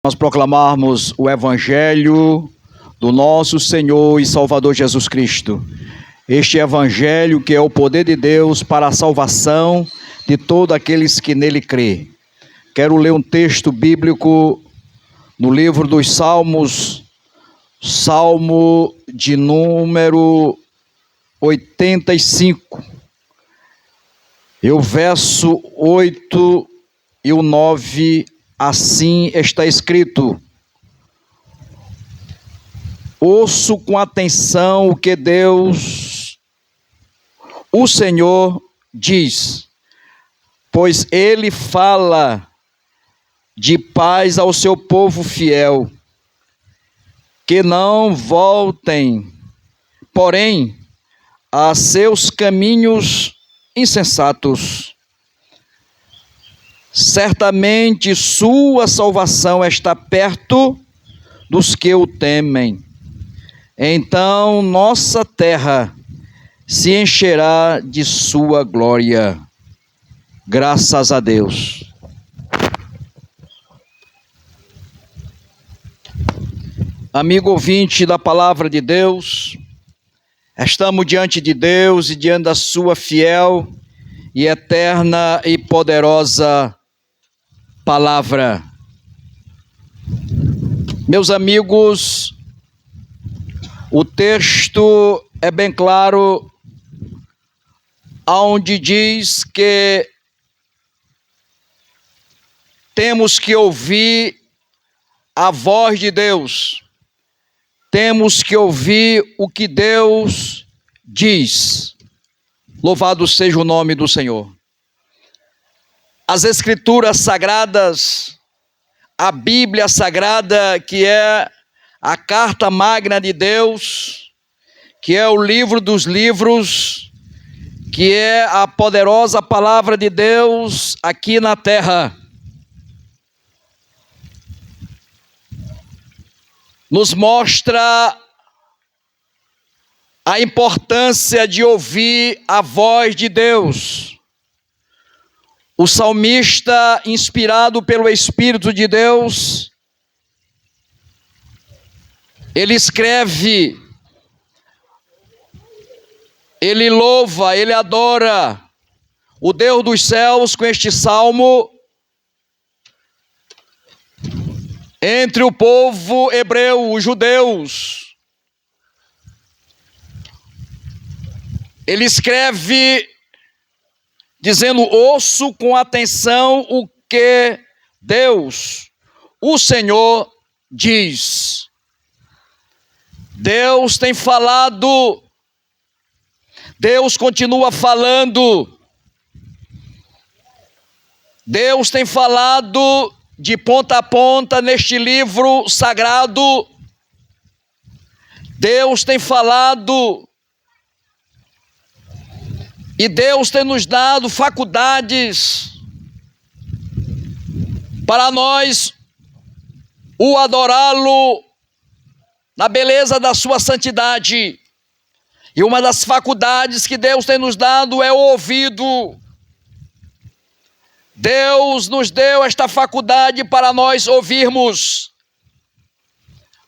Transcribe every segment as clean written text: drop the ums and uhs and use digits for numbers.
Nós proclamarmos o Evangelho do nosso Senhor e Salvador Jesus Cristo. Este Evangelho que é o poder de Deus para a salvação de todos aqueles que nele crê. Quero ler um texto bíblico no livro dos Salmos, Salmo de número 85. E o verso 8 e o 9, assim está escrito: ouço com atenção o que Deus, o Senhor, diz, pois Ele fala de paz ao seu povo fiel, que não voltem, porém, a seus caminhos insensatos. Certamente sua salvação está perto dos que o temem. Então nossa terra se encherá de sua glória. Graças a Deus. Amigo ouvinte da palavra de Deus, estamos diante de Deus e diante da sua fiel e eterna e poderosa palavra. Meus amigos, o texto é bem claro, onde diz que temos que ouvir a voz de Deus, temos que ouvir o que Deus diz. Louvado seja o nome do Senhor. As Escrituras Sagradas, a Bíblia Sagrada, que é a carta magna de Deus, que é o livro dos livros, que é a poderosa palavra de Deus aqui na terra, nos mostra a importância de ouvir a voz de Deus. O salmista, inspirado pelo Espírito de Deus, ele escreve, ele louva, ele adora o Deus dos céus com este salmo entre o povo hebreu, os judeus. Ele escreve dizendo: ouço com atenção o que Deus, o Senhor, diz. Deus tem falado, Deus continua falando, Deus tem falado de ponta a ponta neste livro sagrado. Deus tem falado e Deus tem nos dado faculdades para nós o adorá-lo na beleza da sua santidade. E uma das faculdades que Deus tem nos dado é o ouvido. Deus nos deu esta faculdade para nós ouvirmos.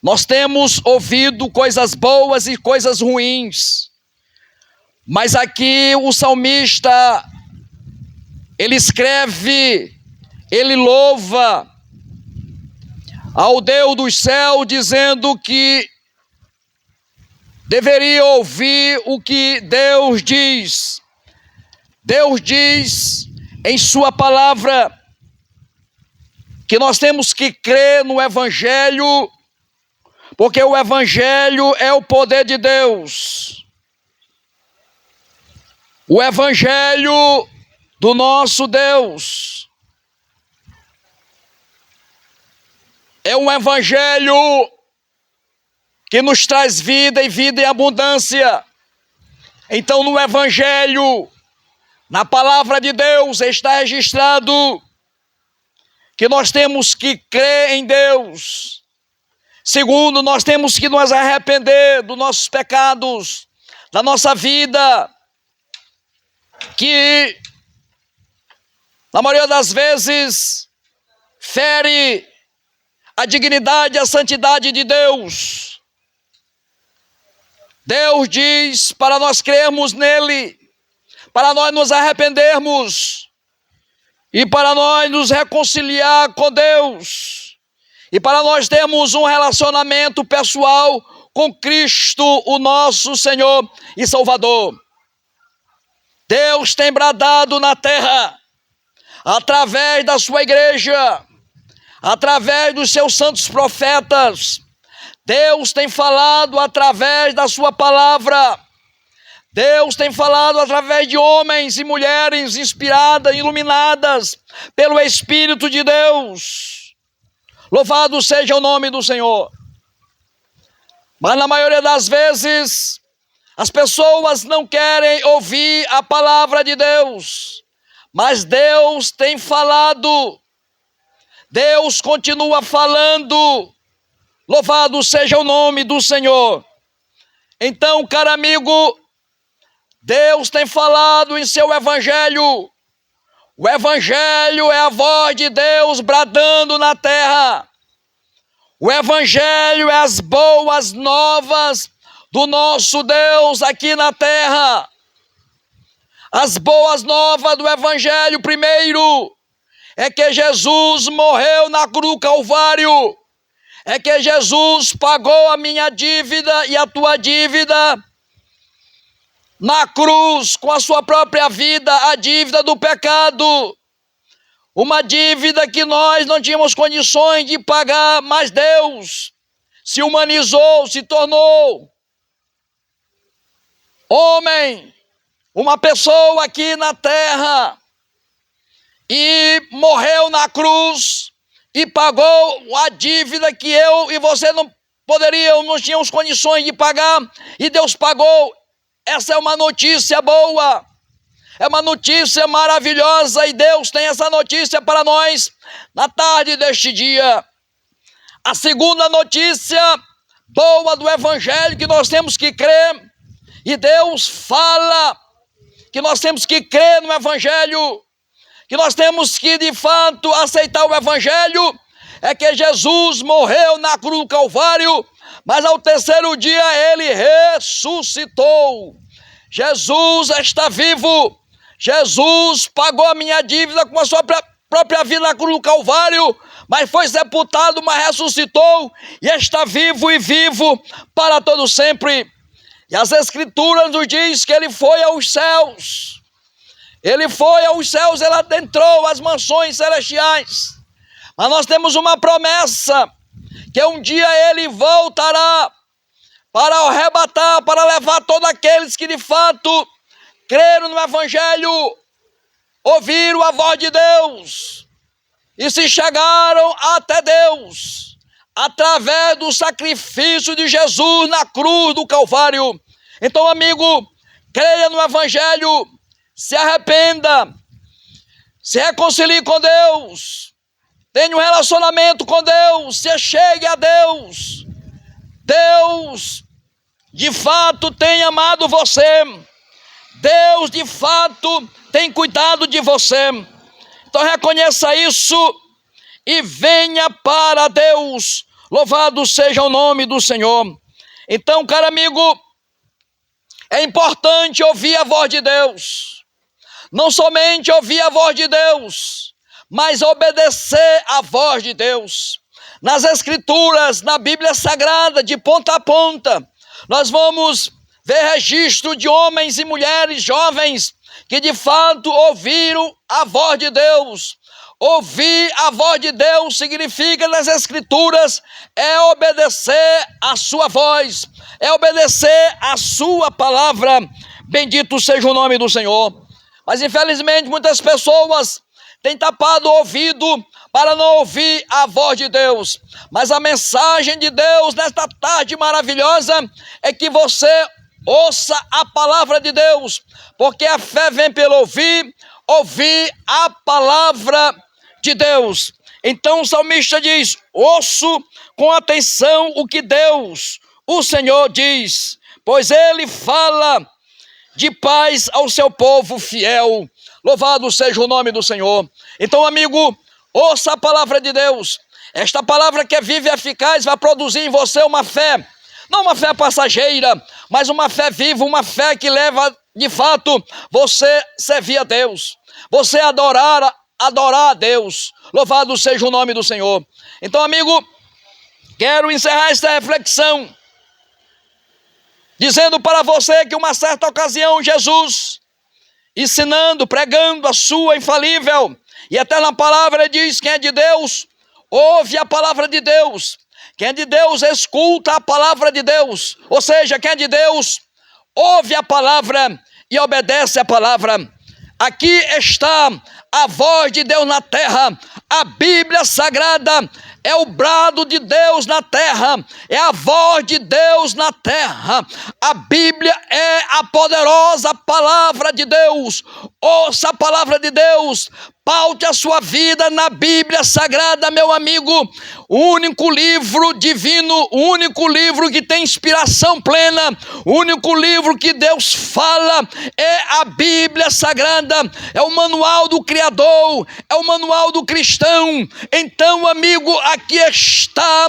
Nós temos ouvido coisas boas e coisas ruins. Mas aqui o salmista, ele escreve, ele louva ao Deus dos céus, dizendo que deveria ouvir o que Deus diz. Deus diz em sua palavra que nós temos que crer no Evangelho, porque o Evangelho é o poder de Deus. O Evangelho do nosso Deus é um Evangelho que nos traz vida e vida em abundância. Então, no Evangelho, na palavra de Deus, está registrado que nós temos que crer em Deus. Segundo, nós temos que nos arrepender dos nossos pecados, da nossa vida, que na maioria das vezes fere a dignidade e a santidade de Deus. Deus diz para nós crermos nele, para nós nos arrependermos e para nós nos reconciliar com Deus e para nós termos um relacionamento pessoal com Cristo, o nosso Senhor e Salvador. Deus tem bradado na terra, através da sua igreja, através dos seus santos profetas. Deus tem falado através da sua palavra. Deus tem falado através de homens e mulheres inspiradas, iluminadas pelo Espírito de Deus. Louvado seja o nome do Senhor. Mas na maioria das vezes, as pessoas não querem ouvir a palavra de Deus. Mas Deus tem falado. Deus continua falando. Louvado seja o nome do Senhor. Então, caro amigo, Deus tem falado em seu evangelho. O evangelho é a voz de Deus bradando na terra. O evangelho é as boas novas do nosso Deus aqui na terra. As boas novas do evangelho, primeiro, é que Jesus morreu na cruz do Calvário. É que Jesus pagou a minha dívida e a tua dívida na cruz, com a sua própria vida, a dívida do pecado. Uma dívida que nós não tínhamos condições de pagar, mas Deus se humanizou, se tornou homem, uma pessoa aqui na terra, e morreu na cruz e pagou a dívida que eu e você não tínhamos condições de pagar, e Deus pagou. Essa é uma notícia boa, é uma notícia maravilhosa, e Deus tem essa notícia para nós na tarde deste dia. A segunda notícia boa do evangelho que nós temos que crer, e Deus fala que nós temos que crer no evangelho, que nós temos que de fato aceitar o evangelho, é que Jesus morreu na cruz do Calvário, mas ao terceiro dia ele ressuscitou. Jesus está vivo. Jesus pagou a minha dívida com a sua própria vida na cruz do Calvário, mas foi sepultado, mas ressuscitou e está vivo e vivo para todo sempre. E as Escrituras nos diz que ele foi aos céus. Ele foi aos céus, ele adentrou as mansões celestiais. Mas nós temos uma promessa, que um dia ele voltará para arrebatar, para levar todos aqueles que de fato creram no evangelho, ouviram a voz de Deus e se chegaram até Deus através do sacrifício de Jesus na cruz do Calvário. Então, amigo, creia no evangelho, se arrependa, se reconcilie com Deus, tenha um relacionamento com Deus, se chegue a Deus. Deus de fato tem amado você. Deus de fato tem cuidado de você. Então reconheça isso e venha para Deus. Louvado seja o nome do Senhor. Então, caro amigo, é importante ouvir a voz de Deus. Não somente ouvir a voz de Deus, mas obedecer a voz de Deus. Nas Escrituras, na Bíblia Sagrada, de ponta a ponta, nós vamos ver registro de homens e mulheres jovens que de fato ouviram a voz de Deus. Ouvir a voz de Deus significa, nas Escrituras, é obedecer a sua voz, é obedecer a sua palavra. Bendito seja o nome do Senhor. Mas infelizmente muitas pessoas têm tapado o ouvido para não ouvir a voz de Deus. Mas a mensagem de Deus nesta tarde maravilhosa é que você ouça a palavra de Deus, porque a fé vem pelo ouvir a palavra de Deus. Então o salmista diz: ouço com atenção o que Deus, o Senhor, diz, pois ele fala de paz ao seu povo fiel. Louvado seja o nome do Senhor. Então, amigo, ouça a palavra de Deus. Esta palavra que é viva e eficaz vai produzir em você uma fé, não uma fé passageira, mas uma fé viva, uma fé que leva de fato você servir a Deus, você adorar a Deus. Louvado seja o nome do Senhor. Então, amigo, quero encerrar esta reflexão dizendo para você que uma certa ocasião Jesus, ensinando, pregando a sua infalível e eterna palavra, diz: quem é de Deus ouve a palavra de Deus, quem é de Deus escuta a palavra de Deus. Ou seja, quem é de Deus ouve a palavra e obedece a palavra. Aqui está a voz de Deus na terra. A Bíblia Sagrada é o brado de Deus na terra, é a voz de Deus na terra. A Bíblia é a poderosa palavra de Deus. Ouça a palavra de Deus, paute a sua vida na Bíblia Sagrada, meu amigo. O único livro divino, o único livro que tem inspiração plena, o único livro que Deus fala é a Bíblia Sagrada. É o manual do Criador, é o manual do cristão. Então, amigo, aqui está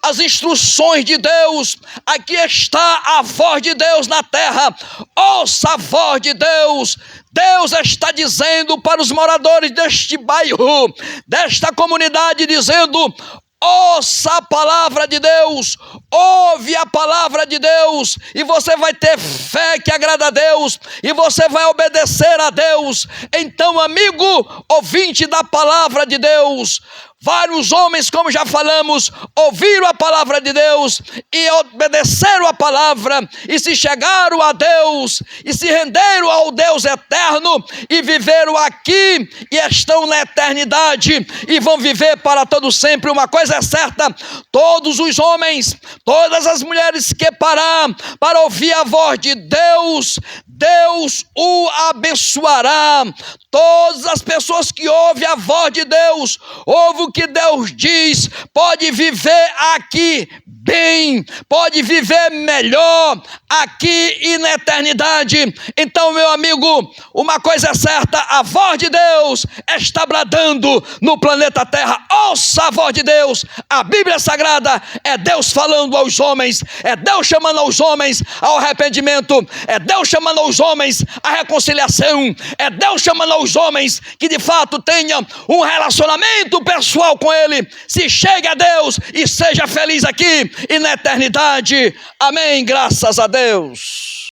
as instruções de Deus, aqui está a voz de Deus na terra. Ouça a voz de Deus. Deus está dizendo para os moradores deste bairro, desta comunidade, dizendo: ouça a palavra de Deus, ouve a palavra de Deus, e você vai ter fé que agrada a Deus, e você vai obedecer a Deus. Então, amigo, ouvinte da palavra de Deus, vários homens, como já falamos, ouviram a palavra de Deus e obedeceram a palavra e se chegaram a Deus e se renderam ao Deus eterno e viveram aqui e estão na eternidade e vão viver para todo sempre. Uma coisa é certa: todos os homens, todas as mulheres que parar para ouvir a voz de Deus, Deus o abençoará. Todas as pessoas que ouvem a voz de Deus, ouvem o que Deus diz, pode viver aqui bem, pode viver melhor aqui e na eternidade. Então, meu amigo, uma coisa é certa: a voz de Deus está bradando no planeta Terra. Ouça a voz de Deus. A Bíblia Sagrada é Deus falando aos homens, é Deus chamando aos homens ao arrependimento, é Deus chamando aos homens à reconciliação, é Deus chamando aos homens que de fato tenham um relacionamento pessoal com Ele. Se chegue a Deus e seja feliz aqui e na eternidade. Amém, graças a Deus.